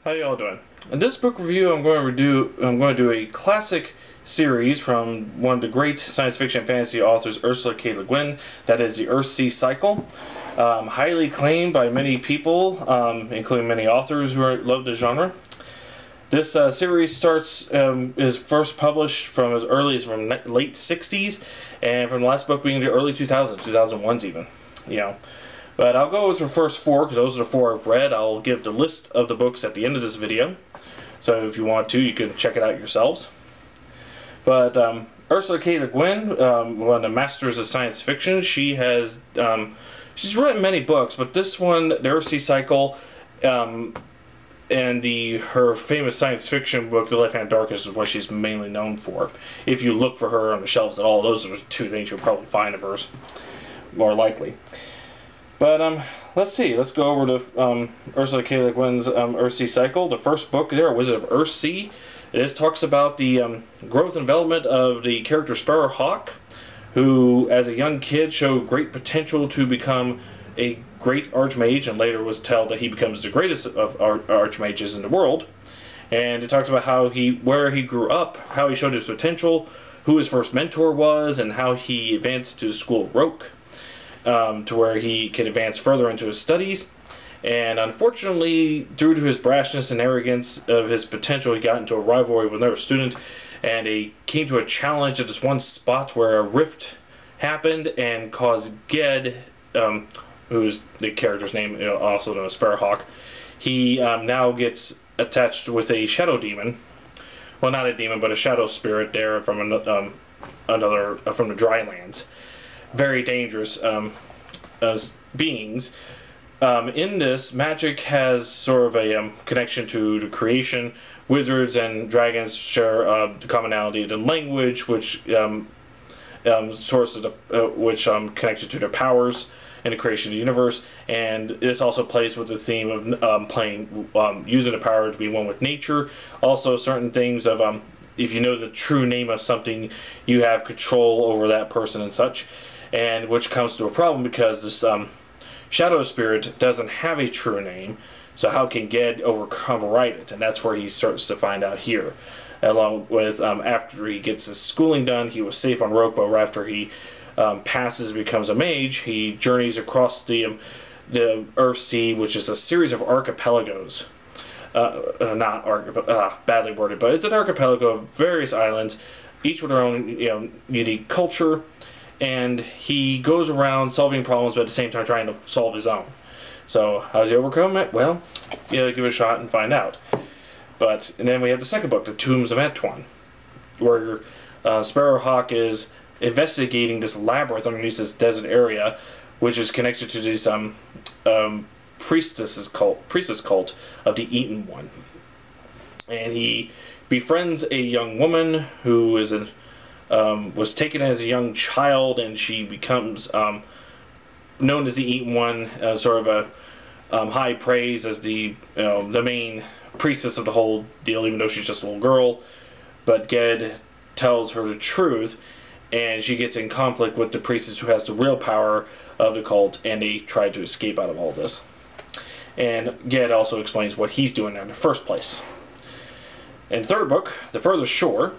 How y'all doing? In this book review, I'm going to do a classic series from one of the great science fiction and fantasy authors, Ursula K. Guin. That is the Earthsea cycle. Highly acclaimed by many people, including many authors who love the genre. This series is first published from as early as from late 60s, and from the last book being the early 2000s, 2001s even. But I'll go with the first four, because those are the four I've read. I'll give the list of the books at the end of this video. So if you want to, you can check it out yourselves. But Ursula K. Le Guin, one of the masters of science fiction, she's written many books, but this one, the Earthsea cycle, and her famous science fiction book, The Left-Hand Darkness, is what she's mainly known for. If you look for her on the shelves at all, those are the two things you'll probably find of hers, more likely. But let's see. Let's go over to Ursula K. Le Guin's Earthsea cycle. The first book there, Wizard of Earthsea. This talks about the growth and development of the character Sparrowhawk, who, as a young kid, showed great potential to become a great archmage, and later was told that he becomes the greatest of archmages in the world. And it talks about where he grew up, how he showed his potential, who his first mentor was, and how he advanced to the School of Roke. To where he could advance further into his studies, and unfortunately, due to his brashness and arrogance of his potential, he got into a rivalry with another student, and he came to a challenge at this one spot where a rift happened and caused Ged, who's the character's name, also known as Sparrowhawk. He now gets attached with a shadow demon. Well, not a demon, but a shadow spirit there from from the drylands. Very dangerous beings. In this, magic has sort of a connection to the creation. Wizards and dragons share the commonality of the language, which connected to their powers and the creation of the universe. And this also plays with the theme of using the power to be one with nature. Also, certain things of if you know the true name of something, you have control over that person and such. And which comes to a problem because this shadow spirit doesn't have a true name, so how can Ged overwrite it? And that's where he starts to find out here. Along with after he gets his schooling done, he was safe on Roke, but after he passes and becomes a mage, he journeys across the Earthsea, which is a series of archipelagos. Badly worded, but it's an archipelago of various islands, each with their own unique culture. And he goes around solving problems, but at the same time trying to solve his own. So, how does he overcome it? Well, give it a shot and find out. And then we have the second book, The Tombs of Antoine, where Sparrowhawk is investigating this labyrinth underneath this desert area, which is connected to this priestess cult of the Eaten One. And he befriends a young woman who is was taken as a young child, and she becomes known as the Eaten One, sort of a high praise as the main priestess of the whole deal, even though she's just a little girl. But Ged tells her the truth, and she gets in conflict with the priestess who has the real power of the cult, and they try to escape out of all this. And Ged also explains what he's doing in the first place. In the third book, The Furthest Shore,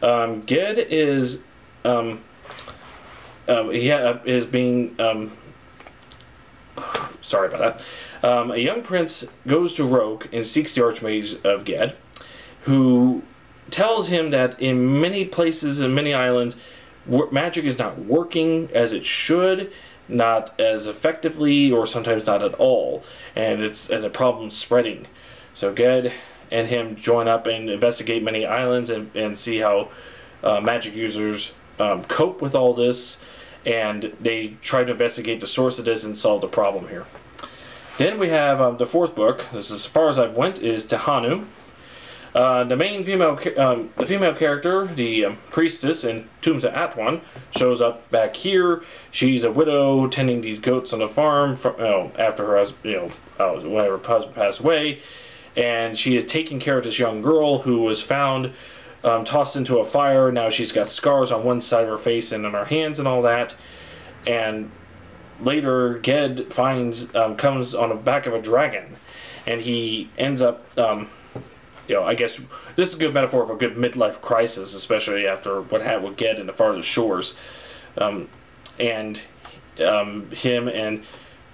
Ged is being sorry about that. A young prince goes to Roke and seeks the archmage of Ged, who tells him that in many places and many islands, magic is not working as it should, not as effectively, or sometimes not at all, and the problem's spreading. So Ged and him join up and investigate many islands and see how magic users cope with all this, and they try to investigate the source of this and solve the problem here. Then we have the fourth book. This is as far as I've went, is Tehanu. The main female character, the priestess in Tombs of Antoine, shows up back here. She's a widow tending these goats on a farm after her husband, her husband passed away. And she is taking care of this young girl who was found tossed into a fire. Now she's got scars on one side of her face and on her hands and all that. And later, Ged comes on the back of a dragon and he ends up, you know, I guess this is a good metaphor of a good midlife crisis, especially after what happened with Ged in the farthest shores, and him and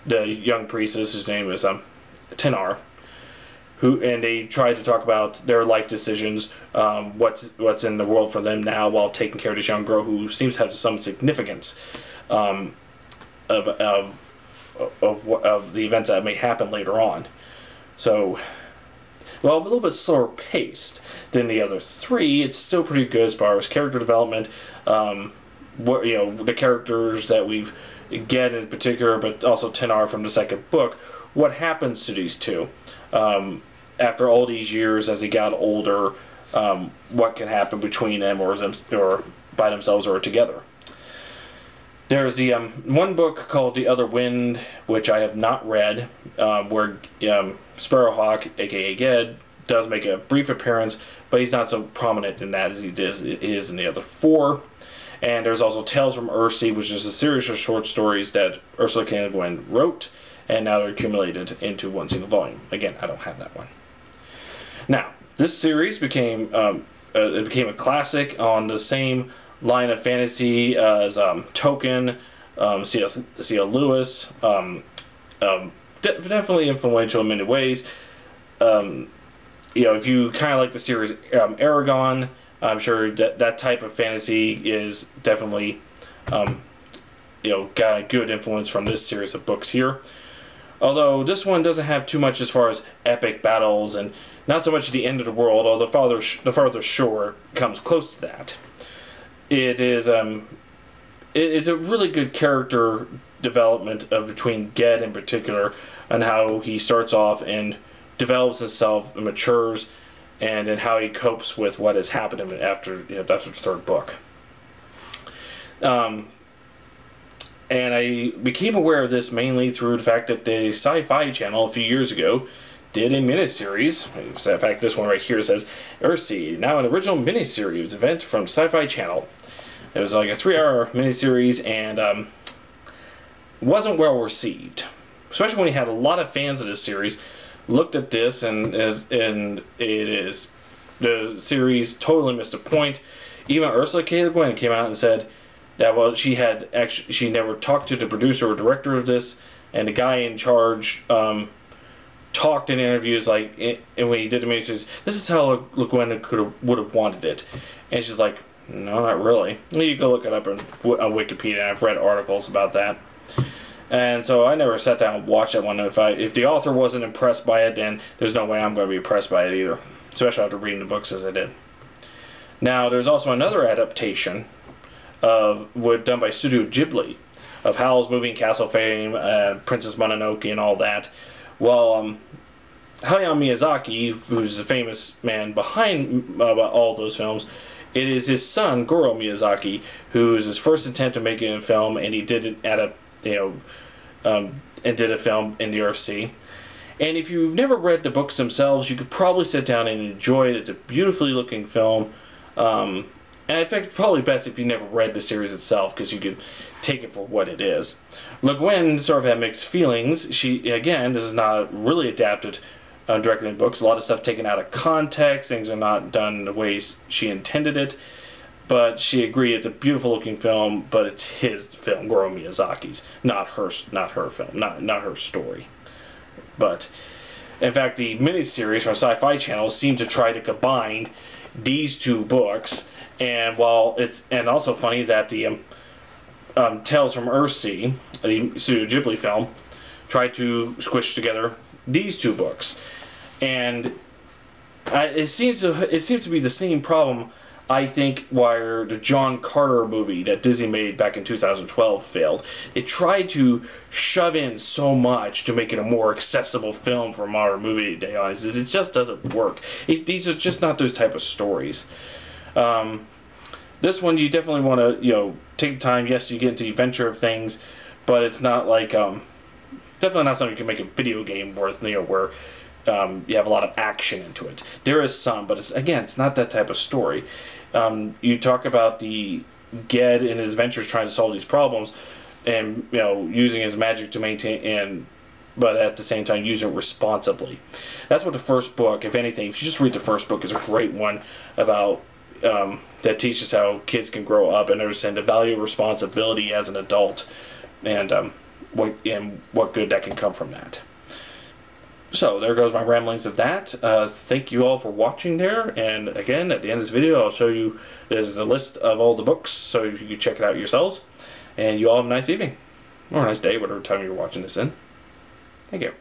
the young priestess, whose name is Tenar, and they try to talk about their life decisions, what's in the world for them now, while taking care of this young girl who seems to have some significance of the events that may happen later on. So, well, a little bit slower paced than the other three, it's still pretty good as far as character development. What, you know, the characters that we've get in particular, but also Tenar from the second book. What happens to these two? After all these years, as they got older, what can happen between them, or by themselves or together. There's the one book called The Other Wind, which I have not read, where Sparrowhawk, aka Ged, does make a brief appearance, but he's not so prominent in that as he is in the other four. And there's also Tales from Earthsea, which is a series of short stories that Ursula K. and Guin wrote, and now they're accumulated into one single volume. Again, I don't have that one. Now, this series became a classic on the same line of fantasy as Tolkien, C.L. Lewis. Definitely influential in many ways. You know, if you kind of like the series Eragon, I'm sure that type of fantasy is definitely, you know, got a good influence from this series of books here. Although this one doesn't have too much as far as epic battles, and not so much the end of the world, although the farther shore comes close to that. It is it's a really good character development between Ged in particular, and how he starts off and develops himself and matures, and in how he copes with what has happened to him after, you know, after the third book. And I became aware of this mainly through the fact that the Sci-Fi Channel a few years ago did a miniseries. In fact, this one right here says Earthsea, now an original miniseries event from Sci-Fi Channel. It was like a 3-hour miniseries, and wasn't well received, especially when you had a lot of fans of this series looked at this, and the series totally missed a point. Even Ursula K. Guin came out and said that, well, she never talked to the producer or director of this, and the guy in charge talked in interviews and when he did the miniseries, this is how Le Guin would have wanted it, and she's like, no, not really. You go look it up on Wikipedia, and I've read articles about that. And so I never sat down and watched that one. If the author wasn't impressed by it, then there's no way I'm going to be impressed by it either, especially after reading the books as I did. Now, there's also another adaptation done by Studio Ghibli of Howl's Moving Castle fame, Princess Mononoke, and all that. Well, Hayao Miyazaki, who's the famous man behind all those films, it is his son Goro Miyazaki, who is his first attempt to make it in film, and he did it and did a film in the Earthsea. And if you've never read the books themselves, you could probably sit down and enjoy it. It's a beautifully looking film, and in fact, probably best if you never read the series itself, because you could take it for what it is. Le Guin sort of had mixed feelings. This is not really adapted directly in books. A lot of stuff taken out of context. Things are not done the way she intended it. But she agreed it's a beautiful looking film, but it's his film, Goro Miyazaki's, not her film, not her story. But in fact, the miniseries from Sci-Fi Channel seemed to try to combine these two books, and also funny that the Tales from Earthsea, the Studio Ghibli film, tried to squish together these two books, and it seems to be the same problem. I think where the John Carter movie that Disney made back in 2012 failed. It tried to shove in so much to make it a more accessible film for a modern movie day audiences. It just doesn't work. These are just not those type of stories. This one, you definitely want to, take time. Yes, you get into the adventure of things, but it's not like definitely not something you can make a video game worth, where you have a lot of action into it. There is some, but it's not that type of story. You talk about the Ged and his ventures trying to solve these problems, and using his magic to maintain and but at the same time using it responsibly. That's what the first book, if anything, if you just read the first book, is a great one about that teaches how kids can grow up and understand the value of responsibility as an adult, and what good that can come from that. So there goes my ramblings of that. Thank you all for watching there, and again at the end of this video I'll show you there's the list of all the books so you can check it out yourselves, and you all have a nice evening or a nice day, whatever time you're watching this in. Thank you.